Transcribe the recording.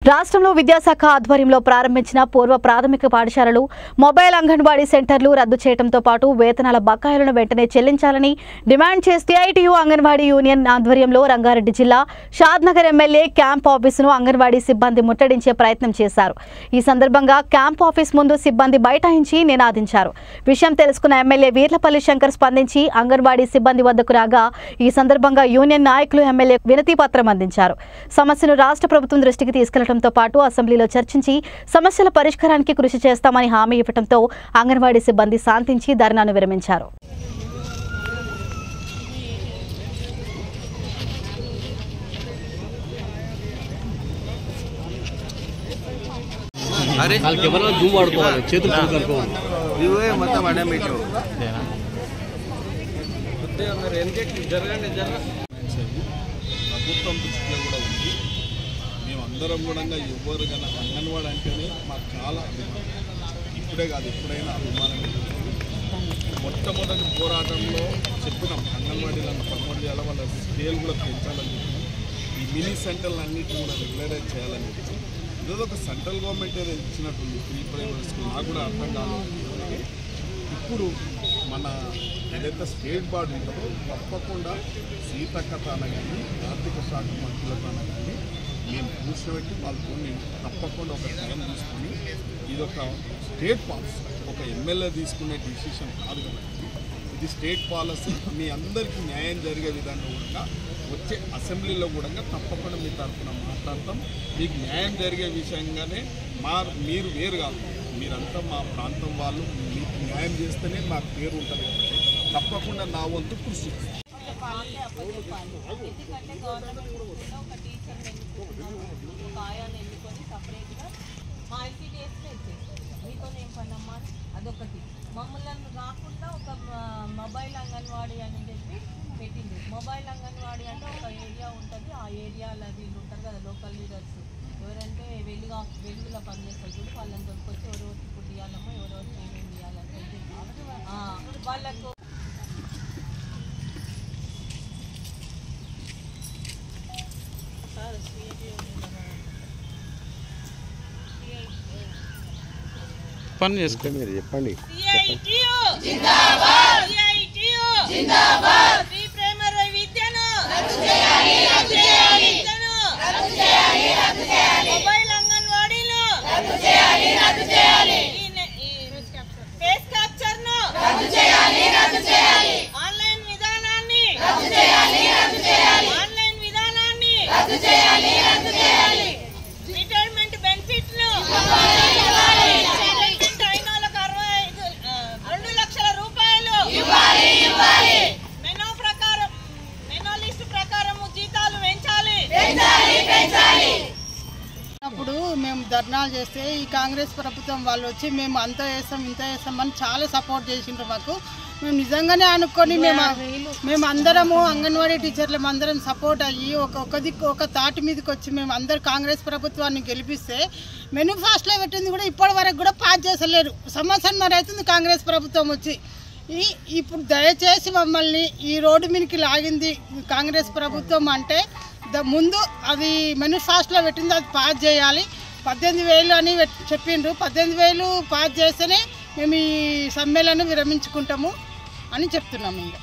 రాష్ట్రంలో విద్యాశాఖ ఆధ్వర్యంలో ప్రారంభించిన పూర్వ ప్రాథమిక పాఠశాలలు మొబైల్ అంగన్వాడీ సెంటర్లు రద్దు చేయడంతో పాటు వేతనాల బకాయిలను వెంటనే చెల్లించాలని డిమాండ్ చేస్తూ ఐటీయూ అంగన్వాడీ యూనియన్ ఆధ్వర్యంలో రంగారెడ్డి జిల్లా షాద్నగర్ ఎమ్మెల్యే క్యాంప్ ఆఫీసును అంగన్వాడీ సిబ్బంది ముట్టడించే ప్రయత్నం చేశారు. ఈ సందర్భంగా క్యాంప్ ఆఫీస్ ముందు సిబ్బంది బైఠాయించి నినాదించారు. విషయం తెలుసుకున్న ఎమ్మెల్యే వీర్లపల్లి శంకర్ స్పందించి అంగన్వాడీ సిబ్బంది వద్దకు రాగా ఈ సందర్భంగా యూనియన్ నాయకులు ఎమ్మెల్యే వినతి పత్రం అందించారు. సమస్యను రాష్ట్ర ప్రభుత్వం దృష్టికి తీసుకెళ్లడంతో పాటు అసెంబ్లీలో చర్చించి సమస్యల పరిష్కారానికి కృషి చేస్తామని హామీ ఇవ్వడంతో అంగన్వాడీ సిబ్బంది శాంతించి ధర్నాను విరమించారు. ప్రభుత్వం దృష్టిలో కూడా ఉంది. మేమందరం కూడా ఎవరు కానీ అంగన్వాడీ అంటేనే మాకు చాలా అభిమానం. ఇప్పుడే కాదు, ఎప్పుడైనా అభిమానం. మొట్టమొదటి పోరాటంలో చెప్పినాం అంగన్వాడీలను ప్రమోట్ చేయాలి, వాళ్ళ స్కేల్ కూడా పెంచాలని చెప్పినాం. ఈ మినీ సెంటర్లు అన్నింటినీ కూడా రెగ్యులరైజ్ చేయాలని చెప్పి ఈరోజు ఒక సెంట్రల్ గవర్నమెంట్ ఏదో ఇచ్చినట్టుంది ప్రీ ప్రైమరీ స్కూల్. నాకు కూడా అర్థం కాలేదు. ఇప్పుడు మన ఏదైతే స్టేట్ బాడీ ఉంటుందో తప్పకుండా సీతక్క తాన కానీ ఆర్థిక శాఖ మంత్రులతో కానీ మేము కూర్చోబెట్టి వాళ్ళతో మేము తప్పకుండా ఒక టైం తీసుకొని ఇదొక స్టేట్ పాలసీ, ఒక ఎమ్మెల్యే తీసుకునే డిసిషన్ కాదు కాబట్టి ఇది స్టేట్ పాలసీ. మీ అందరికీ న్యాయం జరిగే విధంగా కూడా వచ్చే అసెంబ్లీలో కూడా తప్పకుండా మీ తరఫున మాట్లాడతాం. మీకు న్యాయం జరిగే విషయంగానే మీరు వేరు కాదు, మీరంతా మా ప్రాంతం వాళ్ళు. మీకు న్యాయం చేస్తేనే మాకు పేరు ఉంటుంది కాబట్టి తప్పకుండా నా వంతు కృషి. అదొకటి మమ్మల్ని రాకుండా ఒక మొబైల్ అంగన్వాడీ అని చెప్పి పెట్టింది. మొబైల్ అంగన్వాడీ అంటే ఒక ఏరియా ఉంటుంది, ఆ ఏరియాలో వీళ్ళు ఉంటారు కదా లోకల్ లీడర్స్, ఎవరంటే వెలుగులో పనిచేస్తారు చూడు, వాళ్ళని దొరికొచ్చి ఎవరో ఫుడ్ ఇవ్వాలమ్మో ఎవరో ఏమేమి ఇవ్వాలని చెప్పి వాళ్ళకు పని చేసుకుంటే మీరు చెప్పండి. మొబైల్ అంగన్వాడీలు ఫేస్ క్యాప్చర్ ను ఆన్లైన్ విధానాన్ని రిటైర్మెంట్ బెనిఫిట్ ను 2 లక్షల రూపాయలు మెనో లిస్టు ప్రకారం జీతాలు పెంచాలి. అప్పుడు మేము ధర్నాలు చేస్తే ఈ కాంగ్రెస్ ప్రభుత్వం వాళ్ళు వచ్చి మేము అంత చేస్తాం ఇంత చేస్తామని చాలా సపోర్ట్ చేసిండ్రు మాకు. మేము నిజంగానే అనుకొని మేము అందరము అంగన్వాడీ టీచర్లు అందరం సపోర్ట్ అయ్యి ఒక తాటి మీదకి వచ్చి మేము అందరు కాంగ్రెస్ ప్రభుత్వాన్ని గెలిపిస్తే మెనూ ఫాస్ట్లో పెట్టింది కూడా ఇప్పటి వరకు కూడా పాస్ చేసలేరు. సంవత్సరం అవుతుంది కాంగ్రెస్ ప్రభుత్వం వచ్చి. ఇప్పుడు దయచేసి మమ్మల్ని ఈ రోడ్డు మీదకి లాగింది కాంగ్రెస్ ప్రభుత్వం అంటే ముందు అది మెనూ ఫాస్ట్లో పెట్టింది, అది పాస్ చేయాలి. 18,000 అని చెప్పిండ్రు. 18,000 పాస్ చేస్తేనే మేము ఈ సమ్మెలను విరమించుకుంటాము అని చెప్తున్నాము. ఇంకా